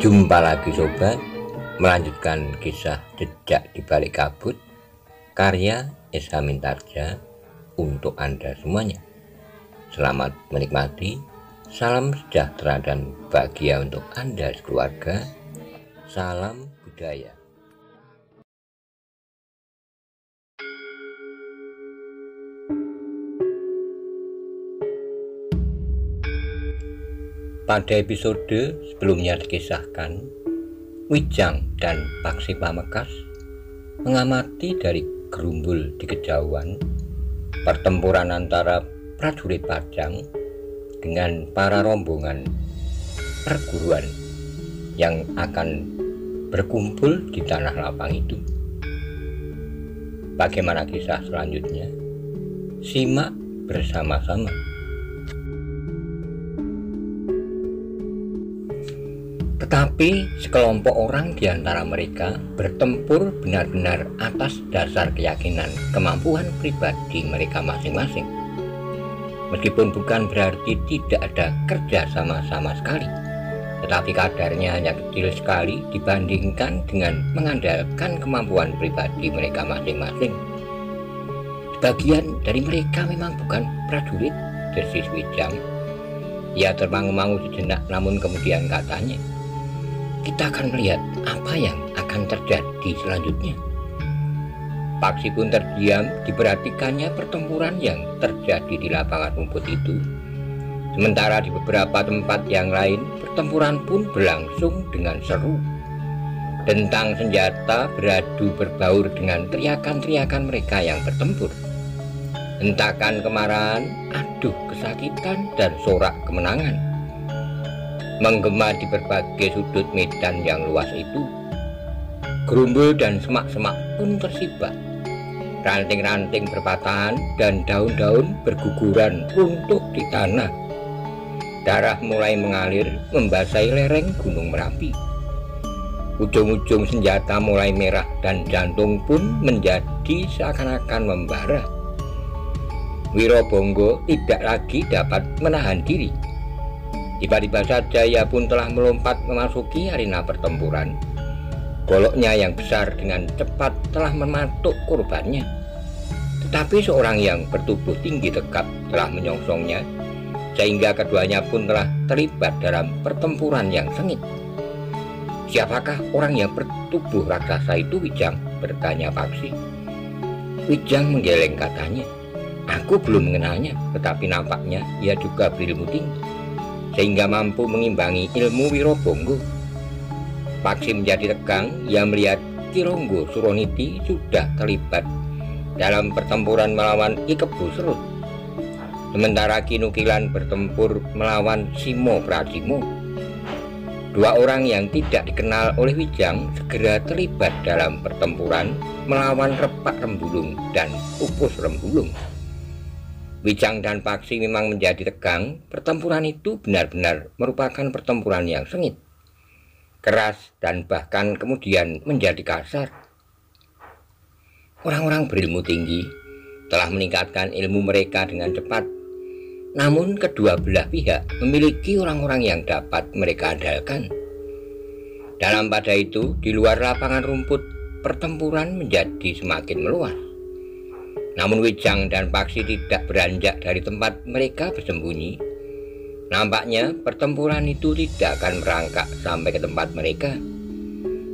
Jumpa lagi sobat, melanjutkan kisah Jejak di Balik Kabut karya Esa Mintarja untuk Anda semuanya. Selamat menikmati, salam sejahtera dan bahagia untuk Anda sekeluarga. Salam budaya. Pada episode sebelumnya dikisahkan, Wijang dan Paksi Pamekasan mengamati dari gerumbul di kejauhan pertempuran antara prajurit Pajang dengan para rombongan perguruan yang akan berkumpul di tanah lapang itu. Bagaimana kisah selanjutnya? Simak bersama-sama. Tetapi sekelompok orang di antara mereka bertempur benar-benar atas dasar keyakinan kemampuan pribadi mereka masing-masing. Meskipun bukan berarti tidak ada kerja sama-sama sekali, tetapi kadarnya hanya kecil sekali dibandingkan dengan mengandalkan kemampuan pribadi mereka masing-masing. Sebagian dari mereka memang bukan prajurit, desis Wijang. Ia termangu-mangu sejenak, namun kemudian katanya, "Kita akan melihat apa yang akan terjadi selanjutnya." Paksi pun terdiam, diperhatikannya pertempuran yang terjadi di lapangan rumput itu. Sementara di beberapa tempat yang lain, pertempuran pun berlangsung dengan seru. Dentang senjata beradu berbaur dengan teriakan-teriakan mereka yang bertempur. Hentakan kemarahan, aduh kesakitan, dan sorak kemenangan menggema di berbagai sudut medan yang luas itu. Gerumbul dan semak-semak pun tersibat. Ranting-ranting berpatahan dan daun-daun berguguran runtuh di tanah. Darah mulai mengalir membasahi lereng Gunung Merapi. Ujung-ujung senjata mulai merah dan jantung pun menjadi seakan-akan membara. Wirobonggo tidak lagi dapat menahan diri. Tiba-tiba saja ia pun telah melompat memasuki arena pertempuran. Goloknya yang besar dengan cepat telah mematuk korbannya. Tetapi seorang yang bertubuh tinggi tegap telah menyongsongnya, sehingga keduanya pun telah terlibat dalam pertempuran yang sengit. "Siapakah orang yang bertubuh raksasa itu, Wijang?" bertanya Paksi. Wijang menggeleng katanya, "Aku belum mengenalnya, tetapi nampaknya ia juga berilmu tinggi, sehingga mampu mengimbangi ilmu Wirobonggo." Paksi menjadi tegang. Ia melihat Kironggo Suroniti sudah terlibat dalam pertempuran melawan Ki Kebo Serut, sementara Ki Nukilan bertempur melawan Simo Prasimo. Dua orang yang tidak dikenal oleh Wijang segera terlibat dalam pertempuran melawan Repak Rembulung dan Upus Rembulung. Wijang dan Paksi memang menjadi tegang. Pertempuran itu benar-benar merupakan pertempuran yang sengit, keras, dan bahkan kemudian menjadi kasar. Orang-orang berilmu tinggi telah meningkatkan ilmu mereka dengan cepat. Namun kedua belah pihak memiliki orang-orang yang dapat mereka andalkan. Dalam pada itu, di luar lapangan rumput, pertempuran menjadi semakin meluas. Namun Wijang dan Paksi tidak beranjak dari tempat mereka bersembunyi. Nampaknya pertempuran itu tidak akan merangkak sampai ke tempat mereka.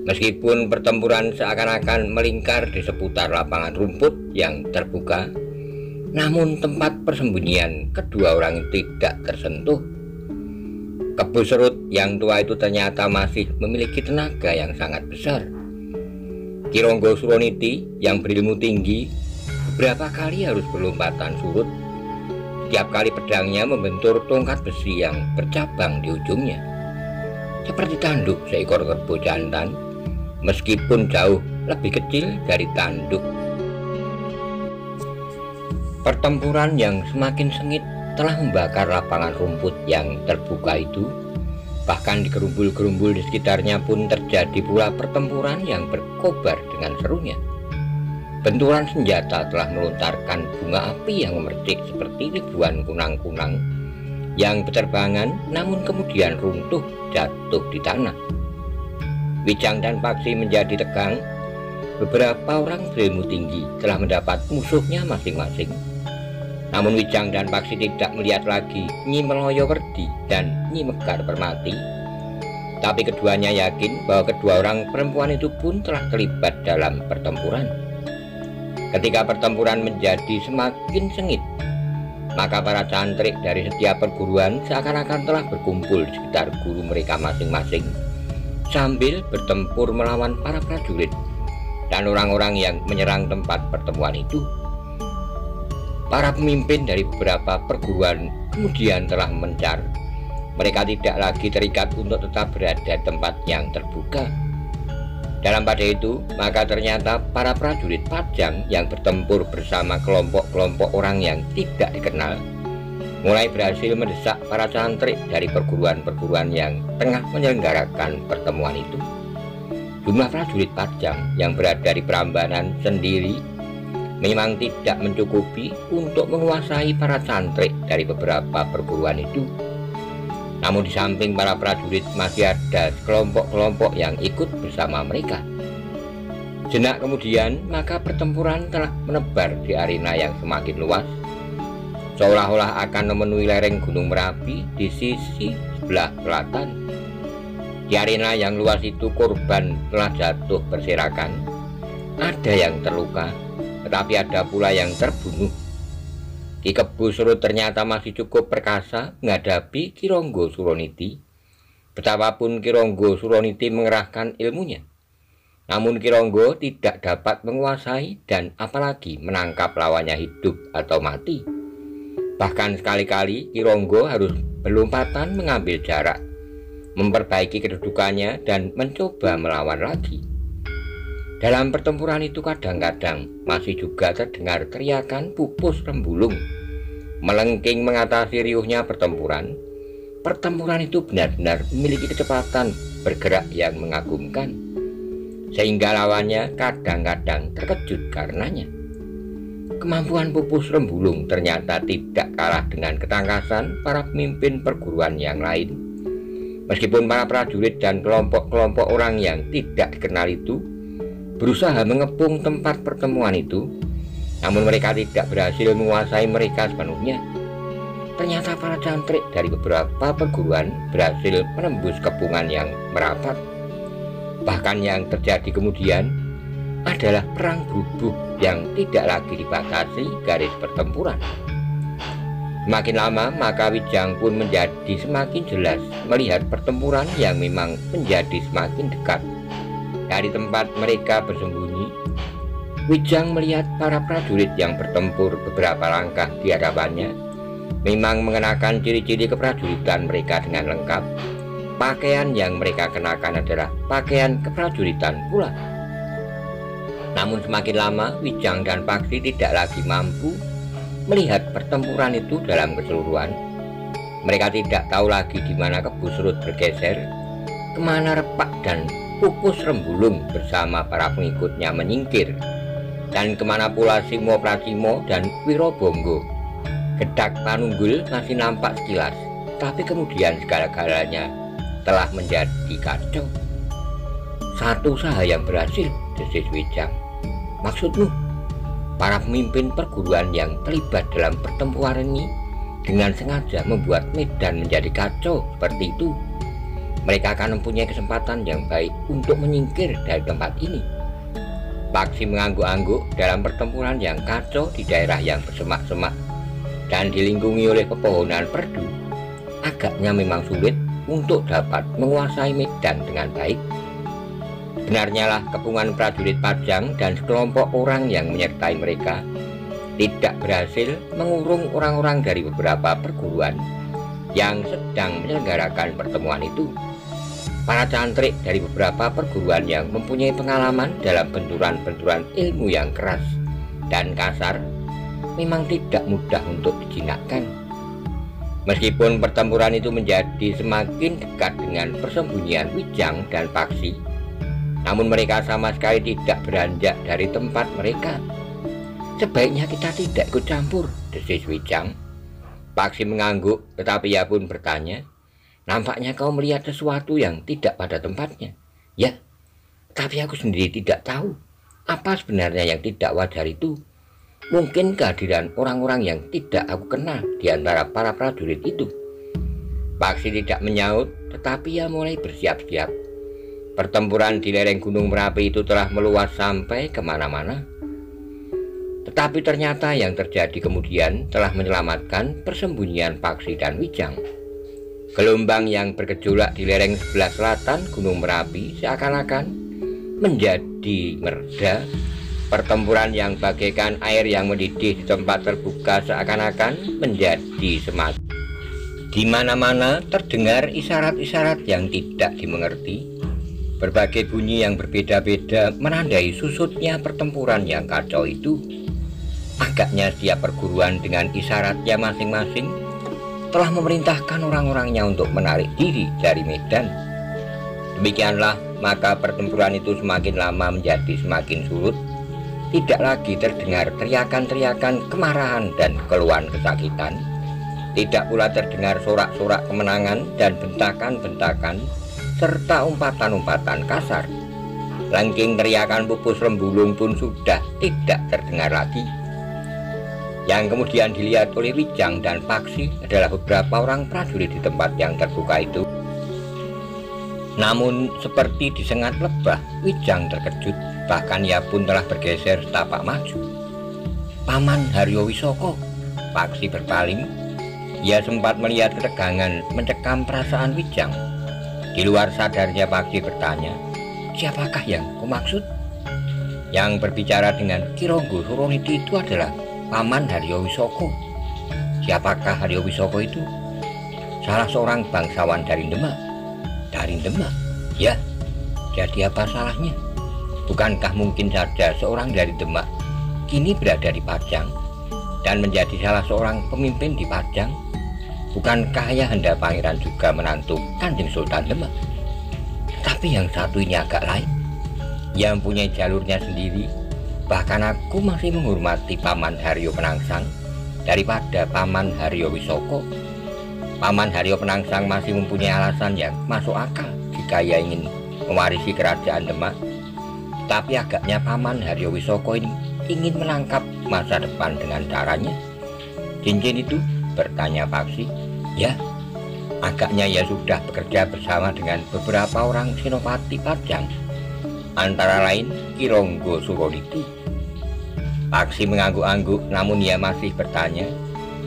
Meskipun pertempuran seakan-akan melingkar di seputar lapangan rumput yang terbuka, namun tempat persembunyian kedua orang itu tidak tersentuh. Kebo Serut yang tua itu ternyata masih memiliki tenaga yang sangat besar. Kironggo Suroniti yang berilmu tinggi beberapa kali harus berlompatan surut. Setiap kali pedangnya membentur tongkat besi yang bercabang di ujungnya, seperti tanduk seekor kerbau jantan, meskipun jauh lebih kecil dari tanduk. Pertempuran yang semakin sengit telah membakar lapangan rumput yang terbuka itu. Bahkan di gerumbul-gerumbul di sekitarnya pun terjadi pula pertempuran yang berkobar dengan serunya. Benturan senjata telah melontarkan bunga api yang memercik seperti ribuan kunang-kunang yang berterbangan, namun kemudian runtuh jatuh di tanah. Wijang dan Paksi menjadi tegang. Beberapa orang berilmu tinggi telah mendapat musuhnya masing-masing. Namun Wijang dan Paksi tidak melihat lagi Nyi Meloyowerdi dan Nyi Megar Permati. Tapi keduanya yakin bahwa kedua orang perempuan itu pun telah terlibat dalam pertempuran. Ketika pertempuran menjadi semakin sengit, maka para cantrik dari setiap perguruan seakan-akan telah berkumpul di sekitar guru mereka masing-masing sambil bertempur melawan para prajurit dan orang-orang yang menyerang tempat pertemuan itu. Para pemimpin dari beberapa perguruan kemudian telah mencar. Mereka tidak lagi terikat untuk tetap berada di tempat yang terbuka. Dalam pada itu, maka ternyata para prajurit Pajang yang bertempur bersama kelompok-kelompok orang yang tidak dikenal mulai berhasil mendesak para cantrik dari perguruan-perguruan yang tengah menyelenggarakan pertemuan itu. Jumlah prajurit Pajang yang berada di Prambanan sendiri memang tidak mencukupi untuk menguasai para cantrik dari beberapa perguruan itu. Namun di samping para prajurit masih ada kelompok-kelompok yang ikut bersama mereka. Sejenak kemudian maka pertempuran telah menebar di arena yang semakin luas, seolah-olah akan memenuhi lereng Gunung Merapi di sisi sebelah selatan. Di arena yang luas itu korban telah jatuh berserakan. Ada yang terluka, tetapi ada pula yang terbunuh. Ki Kebu Surut ternyata masih cukup perkasa menghadapi Ki Ronggo Suroniti. Betapapun Ki Ronggo Suroniti mengerahkan ilmunya, namun Ki Ronggo tidak dapat menguasai dan apalagi menangkap lawannya hidup atau mati. Bahkan sekali-kali Ki Ronggo harus berlompatan mengambil jarak, memperbaiki kedudukannya dan mencoba melawan lagi. Dalam pertempuran itu kadang-kadang masih juga terdengar teriakan Pupus Rembulung. Melengking mengatasi riuhnya pertempuran. Pertempuran itu benar-benar memiliki kecepatan bergerak yang mengagumkan, sehingga lawannya kadang-kadang terkejut karenanya. Kemampuan Pupus Rembulung ternyata tidak kalah dengan ketangkasan para pemimpin perguruan yang lain. Meskipun para prajurit dan kelompok-kelompok orang yang tidak dikenal itu berusaha mengepung tempat pertemuan itu, namun mereka tidak berhasil menguasai mereka sepenuhnya. Ternyata para cantrik dari beberapa perguruan berhasil menembus kepungan yang merapat. Bahkan yang terjadi kemudian adalah perang bubuh yang tidak lagi dibatasi garis pertempuran. Semakin lama maka Wijang pun menjadi semakin jelas melihat pertempuran yang memang menjadi semakin dekat. Dari tempat mereka bersembunyi, Wijang melihat para prajurit yang bertempur beberapa langkah di hadapannya memang mengenakan ciri-ciri keprajuritan mereka dengan lengkap. Pakaian yang mereka kenakan adalah pakaian keprajuritan pula. Namun semakin lama Wijang dan Paksi tidak lagi mampu melihat pertempuran itu dalam keseluruhan. Mereka tidak tahu lagi di mana Kebu Surut bergeser, kemana Repak dan Pupus Rembulung bersama para pengikutnya menyingkir, dan kemana pula Simo Prasimo dan Wirobonggo. Gedak Panunggul masih nampak sekilas, tapi kemudian segala-galanya telah menjadi kacau. Satu usaha yang berhasil, desis Wijang. Maksudmu, para pemimpin perguruan yang terlibat dalam pertempuran ini dengan sengaja membuat medan menjadi kacau seperti itu. Mereka akan mempunyai kesempatan yang baik untuk menyingkir dari tempat ini. Paksi mengangguk-angguk dalam pertempuran yang kacau di daerah yang bersemak-semak dan dilingkungi oleh pepohonan perdu. Agaknya memang sulit untuk dapat menguasai medan dengan baik. Benarnya lah kepungan prajurit Pajang dan sekelompok orang yang menyertai mereka tidak berhasil mengurung orang-orang dari beberapa perguruan yang sedang menyelenggarakan pertemuan itu. Para cantrik dari beberapa perguruan yang mempunyai pengalaman dalam benturan-benturan ilmu yang keras dan kasar memang tidak mudah untuk dijinakkan. Meskipun pertempuran itu menjadi semakin dekat dengan persembunyian Wijang dan Paksi, namun mereka sama sekali tidak beranjak dari tempat mereka. Sebaiknya kita tidak ikut campur, desis Wijang. Paksi mengangguk, tetapi ia pun bertanya, nampaknya kau melihat sesuatu yang tidak pada tempatnya. Ya, Tapi aku sendiri tidak tahu apa sebenarnya yang tidak wajar itu. Mungkin kehadiran orang-orang yang tidak aku kenal di antara para prajurit itu. Paksi tidak menyaut, tetapi ia mulai bersiap-siap. Pertempuran di lereng Gunung Merapi itu telah meluas sampai kemana-mana. Tetapi ternyata yang terjadi kemudian telah menyelamatkan persembunyian Paksi dan Wijang. Gelombang yang bergejolak di lereng sebelah selatan Gunung Merapi seakan-akan menjadi mereda. Pertempuran yang bagaikan air yang mendidih di tempat terbuka seakan-akan menjadi semakin. Di mana-mana terdengar isyarat-isyarat yang tidak dimengerti. Berbagai bunyi yang berbeda-beda menandai susutnya pertempuran yang kacau itu. Agaknya setiap perguruan dengan isyaratnya masing-masing telah memerintahkan orang-orangnya untuk menarik diri dari medan. Demikianlah, maka pertempuran itu semakin lama menjadi semakin surut. Tidak lagi terdengar teriakan-teriakan kemarahan dan keluhan kesakitan. Tidak pula terdengar sorak-sorak kemenangan dan bentakan-bentakan serta umpatan-umpatan kasar. Langking teriakan pupus rembulung pun sudah tidak terdengar lagi. Yang kemudian dilihat oleh Wijang dan Paksi adalah beberapa orang prajurit di tempat yang terbuka itu. Namun seperti disengat lebah, Wijang terkejut. Bahkan ia pun telah bergeser setapak maju. Paman Haryo Wisoko. Paksi berpaling. Ia sempat melihat ketegangan mencekam perasaan Wijang. Di luar sadarnya Paksi bertanya, siapakah yang kau maksud? Yang berbicara dengan Kironggo Suroniti itu adalah Paman Haryo Wisoko. Siapakah Haryo Wisoko itu? Salah seorang bangsawan dari Demak. Dari Demak? Ya, jadi apa salahnya? Bukankah mungkin saja seorang dari Demak kini berada di Pajang dan menjadi salah seorang pemimpin di Pajang? Bukankah Ayahanda Pangeran juga menantu Kanjeng Sultan Demak? Tapi yang satu ini agak lain. Ia mempunyai jalurnya sendiri. Bahkan aku masih menghormati Paman Haryo Penangsang daripada Paman Haryo Wisoko. Paman Haryo Penangsang masih mempunyai alasan yang masuk akal jika ia ingin mewarisi kerajaan Demak. Tapi agaknya Paman Haryo Wisoko ini ingin menangkap masa depan dengan caranya. Cincin itu? Bertanya Paksi. Ya, agaknya ia sudah bekerja bersama dengan beberapa orang senopati Pajang, antara lain Kironggo Suroniti. Paksi mengangguk-angguk, namun ia masih bertanya,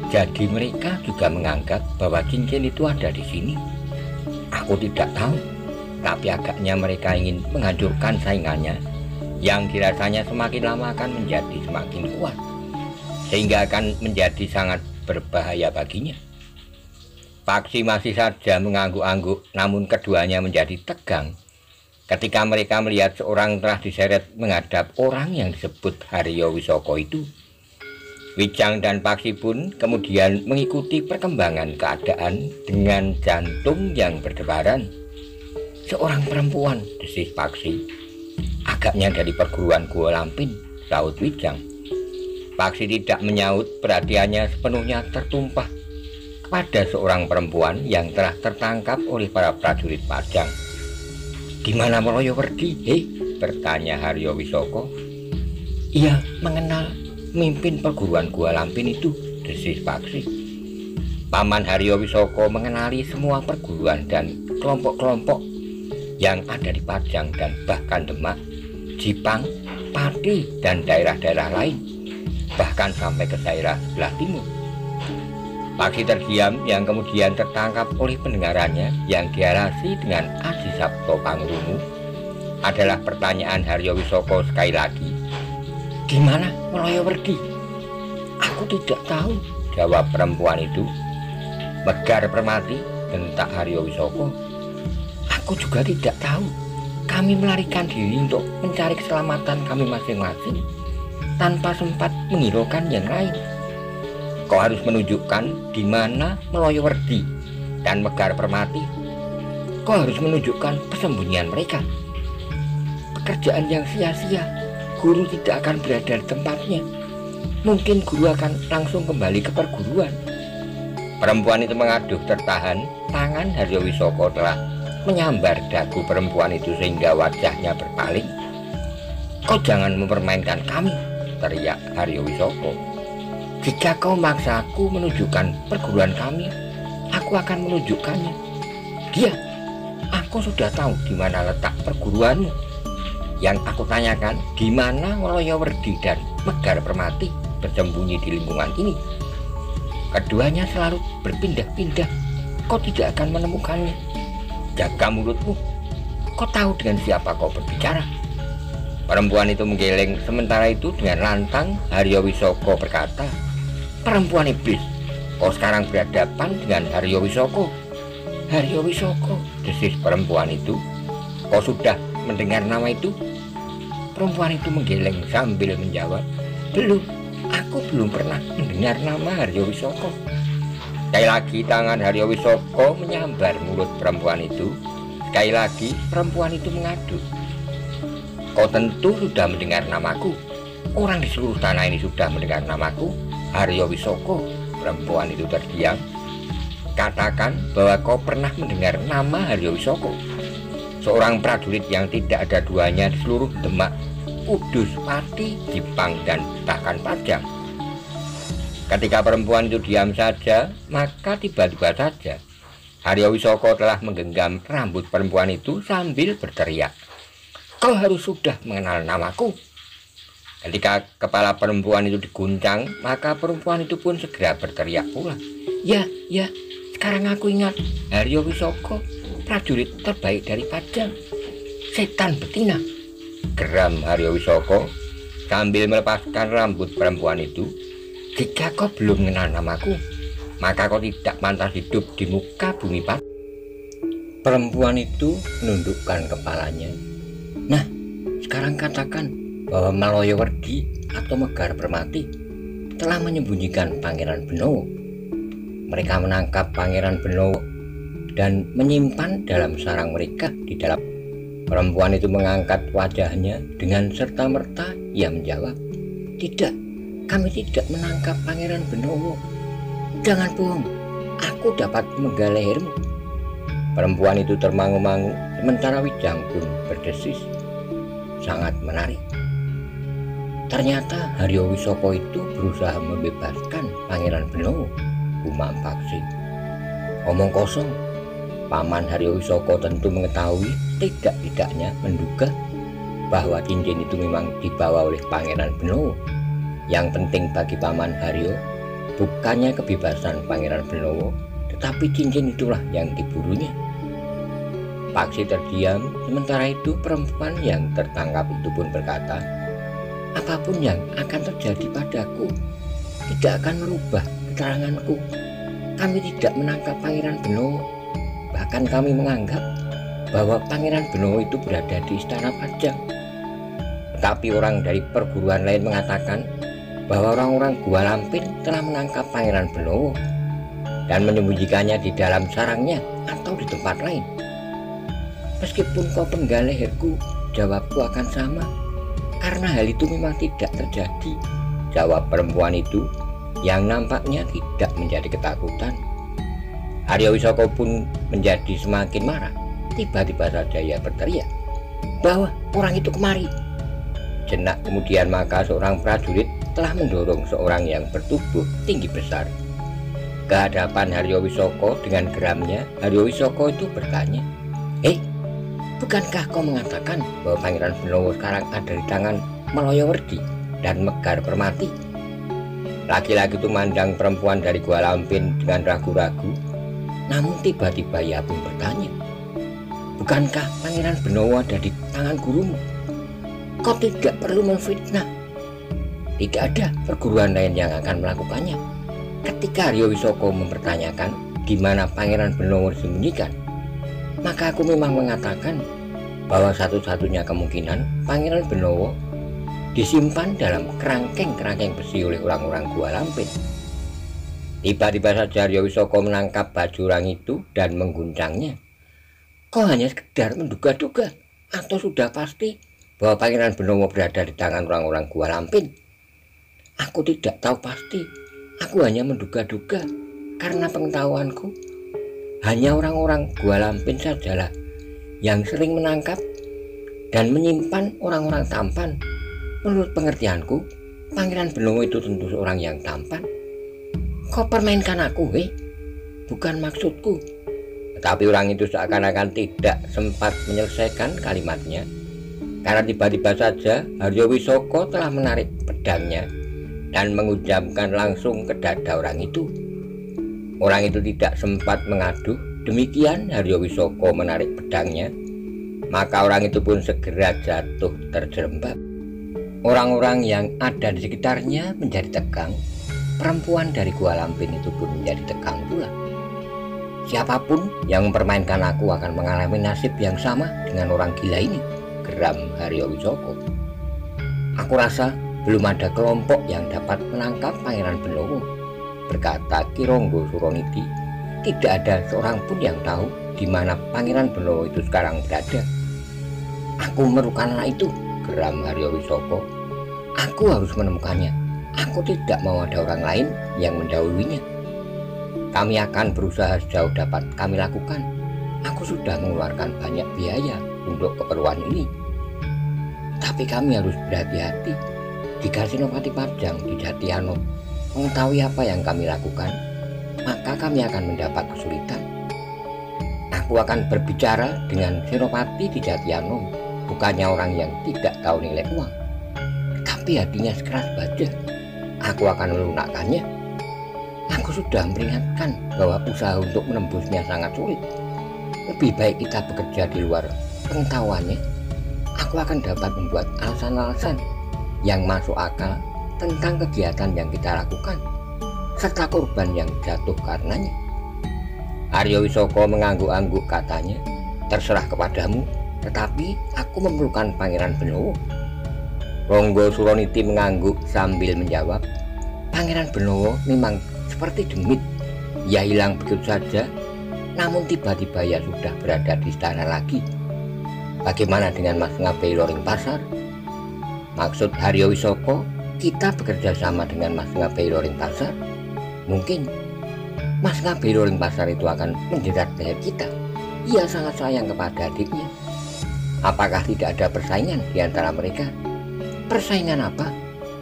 jadi mereka juga menganggap bahwa cincin itu ada di sini? Aku tidak tahu, tapi agaknya mereka ingin menghancurkan saingannya yang dirasanya semakin lama akan menjadi semakin kuat, sehingga akan menjadi sangat berbahaya baginya. Paksi masih saja mengangguk-angguk, namun keduanya menjadi tegang ketika mereka melihat seorang telah diseret menghadap orang yang disebut Haryo Wisoko itu. Wijang dan Paksi pun kemudian mengikuti perkembangan keadaan dengan jantung yang berdebaran. Seorang perempuan, desis Paksi. Agaknya dari perguruan Gua Lampin, saut Wijang. Paksi tidak menyaut, perhatiannya sepenuhnya tertumpah kepada seorang perempuan yang telah tertangkap oleh para prajurit Pajang. Di mana Meloyo Werdi? Bertanya Haryo Wisoko. Ia mengenal pemimpin perguruan Gua Lampin itu, desis Paksi. Paman Haryo Wisoko mengenali semua perguruan dan kelompok-kelompok yang ada di Pajang dan bahkan Demak, Jipang, Pati, dan daerah-daerah lain, bahkan sampai ke daerah sebelah timur. Paksi terdiam yang kemudian tertangkap oleh pendengarannya yang diarasi dengan Aji Sabto Pangrungu adalah pertanyaan Haryo Wisoko sekali lagi. Gimana Meloyo Werdi? Aku tidak tahu, jawab perempuan itu. Megar Permati, bentak Haryo Wisoko. Aku juga tidak tahu. Kami melarikan diri untuk mencari keselamatan kami masing-masing tanpa sempat menghiraukan yang lain. Kau harus menunjukkan di mana Meloyo Werdi dan Megar Permati. Kau harus menunjukkan persembunyian mereka. Pekerjaan yang sia-sia. Guru tidak akan berada di tempatnya. Mungkin guru akan langsung kembali ke perguruan. Perempuan itu mengaduh tertahan. Tangan Haryo Wisoko telah menyambar dagu perempuan itu sehingga wajahnya berpaling. "Kau jangan mempermainkan kami," teriak Haryo Wisoko. "Jika kau memaksa aku menunjukkan perguruan kami, aku akan menunjukkannya. Dia, aku sudah tahu di mana letak perguruanmu. Yang aku tanyakan, di mana Waloyawerdi dan Megar Permati bersembunyi di lingkungan ini? Keduanya selalu berpindah-pindah. Kau tidak akan menemukannya. Jaga mulutmu. Kau tahu dengan siapa kau berbicara?" Perempuan itu menggeleng. Sementara itu dengan lantang Haryo Wisoko berkata, "Perempuan iblis, kau sekarang berhadapan dengan Haryo Wisoko." "Haryo Wisoko," desis perempuan itu. "Kau sudah mendengar nama itu?" Perempuan itu menggeleng sambil menjawab, "Belum, aku belum pernah mendengar nama Haryo Wisoko." Sekali lagi tangan Haryo Wisoko menyambar mulut perempuan itu. Sekali lagi perempuan itu mengadu, "Kau tentu sudah mendengar namaku. Orang di seluruh tanah ini sudah mendengar namaku, Haryo Wisoko." Perempuan itu terdiam. "Katakan bahwa kau pernah mendengar nama Haryo Wisoko, seorang prajurit yang tidak ada duanya di seluruh Demak, Kudus, Pati, Jipang, dan bahkan Pajang." Ketika perempuan itu diam saja, maka tiba-tiba saja Haryo Wisoko telah menggenggam rambut perempuan itu sambil berteriak, "Kau harus sudah mengenal namaku." Ketika kepala perempuan itu diguncang, maka perempuan itu pun segera berteriak pula, Ya, sekarang aku ingat, Haryo Wisoko, prajurit terbaik dari Pajang. Setan betina," geram Haryo Wisoko sambil melepaskan rambut perempuan itu. "Jika kau belum mengenal namaku, maka kau tidak pantas hidup di muka bumi Pati." Perempuan itu menundukkan kepalanya. "Nah, sekarang katakan bahwa Waloyawerdi atau Megar Permati telah menyembunyikan Pangeran Benowo. Mereka menangkap Pangeran Benowo dan menyimpan dalam sarang mereka di dalam." Perempuan itu mengangkat wajahnya dengan serta-merta. Ia menjawab, "Tidak, kami tidak menangkap Pangeran Benowo. Jangan bohong, aku dapat menggal lehermu." Perempuan itu termangu-mangu, sementara Wijang pun berdesis, "Sangat menarik. Ternyata Haryo Wisoko itu berusaha membebaskan Pangeran Benowo," gumam Paksi. "Omong kosong. Paman Haryo Wisoko tentu mengetahui, tidak-tidaknya menduga bahwa cincin itu memang dibawa oleh Pangeran Benowo. Yang penting bagi Paman Haryo bukannya kebebasan Pangeran Benowo, tetapi cincin itulah yang diburunya." Paksi terdiam. Sementara itu perempuan yang tertangkap itu pun berkata, "Apapun yang akan terjadi padaku tidak akan merubah keteranganku. Kami tidak menangkap Pangeran Benowo. Bahkan kami menganggap bahwa Pangeran Benowo itu berada di Istana Pajang. Tetapi orang dari perguruan lain mengatakan bahwa orang-orang Gua Lampin telah menangkap Pangeran Benowo dan menyembunyikannya di dalam sarangnya atau di tempat lain. Meskipun kau penggal leherku, jawabku akan sama, karena hal itu memang tidak terjadi," jawab perempuan itu yang nampaknya tidak menjadi ketakutan. Haryo Wisoko pun menjadi semakin marah. Tiba-tiba saja ia berteriak, "Bawa orang itu kemari." Jenak kemudian maka seorang prajurit telah mendorong seorang yang bertubuh tinggi besar ke hadapan Haryo Wisoko. Dengan geramnya Haryo Wisoko itu bertanya, "Bukankah kau mengatakan bahwa Pangeran Benowo sekarang ada di tangan Waloyawerdi dan Megar Permati?" Laki-laki itu memandang perempuan dari Gua Lampin dengan ragu-ragu. Namun tiba-tiba ia pun bertanya, "Bukankah Pangeran Benowo ada di tangan gurumu? Kau tidak perlu memfitnah. Tidak ada perguruan lain yang akan melakukannya." Ketika Haryo Wisoko mempertanyakan di mana Pangeran Benowo disembunyikan, maka aku memang mengatakan bahwa satu-satunya kemungkinan Pangeran Benowo disimpan dalam kerangkeng-kerangkeng besi oleh orang-orang Gua Lampin. Tiba-tiba saja Haryo Wisoko menangkap baju orang itu dan mengguncangnya. "Kau hanya sekedar menduga-duga atau sudah pasti bahwa Pangeran Benowo berada di tangan orang-orang Gua Lampin?" "Aku tidak tahu pasti. Aku hanya menduga-duga karena pengetahuanku hanya orang-orang Gua Lampin sajalah yang sering menangkap dan menyimpan orang-orang tampan. Menurut pengertianku, Pangeran Benowo itu tentu seorang yang tampan. Kau permainkan aku, bukan maksudku. Tetapi orang itu seakan-akan tidak sempat menyelesaikan kalimatnya, karena tiba-tiba saja Haryo Wisoko telah menarik pedangnya dan menghujamkan langsung ke dada orang itu. Orang itu tidak sempat mengaduh. Demikian Haryo Wisoko menarik pedangnya, maka orang itu pun segera jatuh terjerembab. Orang-orang yang ada di sekitarnya menjadi tegang. Perempuan dari Gua Lampin itu pun menjadi tegang pula. Siapapun yang mempermainkan aku akan mengalami nasib yang sama dengan orang gila ini, geram Haryo Wisoko. Aku rasa belum ada kelompok yang dapat menangkap Pangeran Benowo, berkata Kironggo Suroniti. Tidak ada seorang pun yang tahu di mana Pangeran Benowo itu sekarang berada. Aku memerlukan anak itu, geram Haryo Wisoko. Aku harus menemukannya. Aku tidak mau ada orang lain yang mendahuluinya. Kami akan berusaha sejauh dapat kami lakukan. Aku sudah mengeluarkan banyak biaya untuk keperluan ini. Tapi kami harus berhati-hati. Jika Senopati Pajang di Jatiano mengetahui apa yang kami lakukan, maka kami akan mendapat kesulitan. Aku akan berbicara dengan Senopati di Jatiano, bukannya orang yang tidak tahu nilai uang, tapi hatinya sekeras baja. Aku akan melunakkannya. Aku sudah memperingatkan bahwa usaha untuk menembusnya sangat sulit. Lebih baik kita bekerja di luar pengetahuannya. Aku akan dapat membuat alasan-alasan yang masuk akal tentang kegiatan yang kita lakukan, serta korban yang jatuh karenanya. Haryo Wisoko mengangguk-angguk, katanya, terserah kepadamu, tetapi aku memerlukan Pangeran Benowo. Ronggo Suroniti mengangguk sambil menjawab, Pangeran Benowo memang seperti demit. Ia hilang begitu saja, namun tiba-tiba ia sudah berada di istana lagi. Bagaimana dengan Mas Ngabei Loring Pasar? Maksud Haryo Wisoko, kita bekerja sama dengan Mas Ngabei Loring Pasar. Mungkin Mas Ngabei Loring Pasar itu akan menjerat leher kita. Ia sangat sayang kepada adiknya. Apakah tidak ada persaingan di antara mereka? Persaingan apa?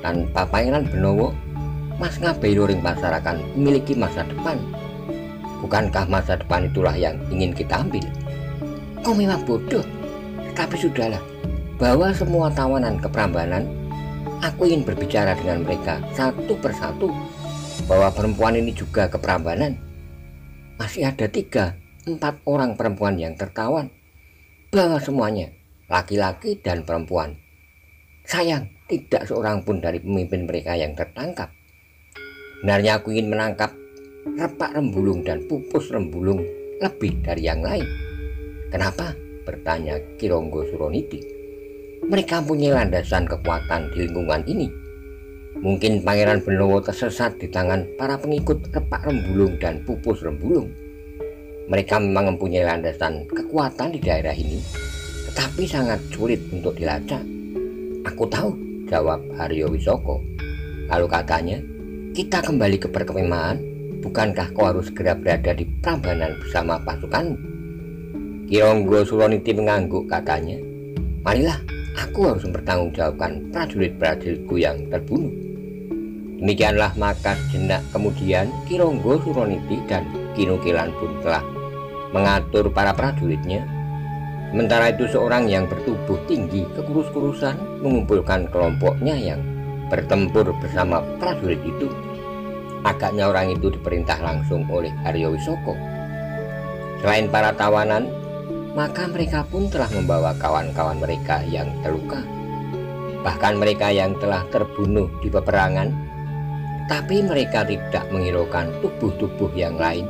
Tanpa Pangeran Benowo, Mas Ngabei Loring Pasar akan memiliki masa depan. Bukankah masa depan itulah yang ingin kita ambil? Kau memang bodoh. Tapi sudahlah, bawa semua tawanan ke Prambanan. Aku ingin berbicara dengan mereka satu persatu. Bawa perempuan ini juga ke Prambanan. Masih ada 3-4 orang perempuan yang tertawan. Bawa semuanya, laki-laki dan perempuan. Sayang, tidak seorang pun dari pemimpin mereka yang tertangkap. Benarnya aku ingin menangkap Repak Rembulung dan Pupus Rembulung lebih dari yang lain. Kenapa? Bertanya Kironggo Suroniti. Mereka punya landasan kekuatan di lingkungan ini. Mungkin Pangeran Benowo tersesat di tangan para pengikut Repak Rembulung dan Pupus Rembulung. Mereka memang mempunyai landasan kekuatan di daerah ini, tetapi sangat sulit untuk dilacak. Aku tahu, jawab Haryo Wisoko. Lalu katanya, kita kembali ke perkemahan. Bukankah kau harus segera berada di Prambanan bersama pasukanmu? Kironggo Suroniti mengangguk, katanya, marilah, aku harus mempertanggungjawabkan prajurit-prajuritku yang terbunuh. Demikianlah, maka sejenak kemudian Kironggo Suroniti dan Kinukilan pun telah mengatur para prajuritnya. Sementara itu seorang yang bertubuh tinggi kekurus-kurusan mengumpulkan kelompoknya yang bertempur bersama prajurit itu. Agaknya orang itu diperintah langsung oleh Haryo Wisoko. Selain para tawanan, maka mereka pun telah membawa kawan-kawan mereka yang terluka, bahkan mereka yang telah terbunuh di peperangan. Tapi mereka tidak menghiraukan tubuh-tubuh yang lain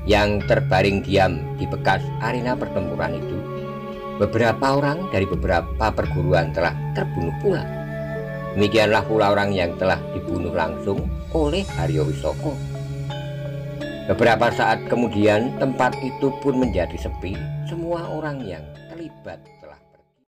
yang terbaring diam di bekas arena pertempuran itu. Beberapa orang dari beberapa perguruan telah terbunuh pula. Demikianlah pula orang yang telah dibunuh langsung oleh Haryo Wisoko. Beberapa saat kemudian tempat itu pun menjadi sepi. Semua orang yang terlibat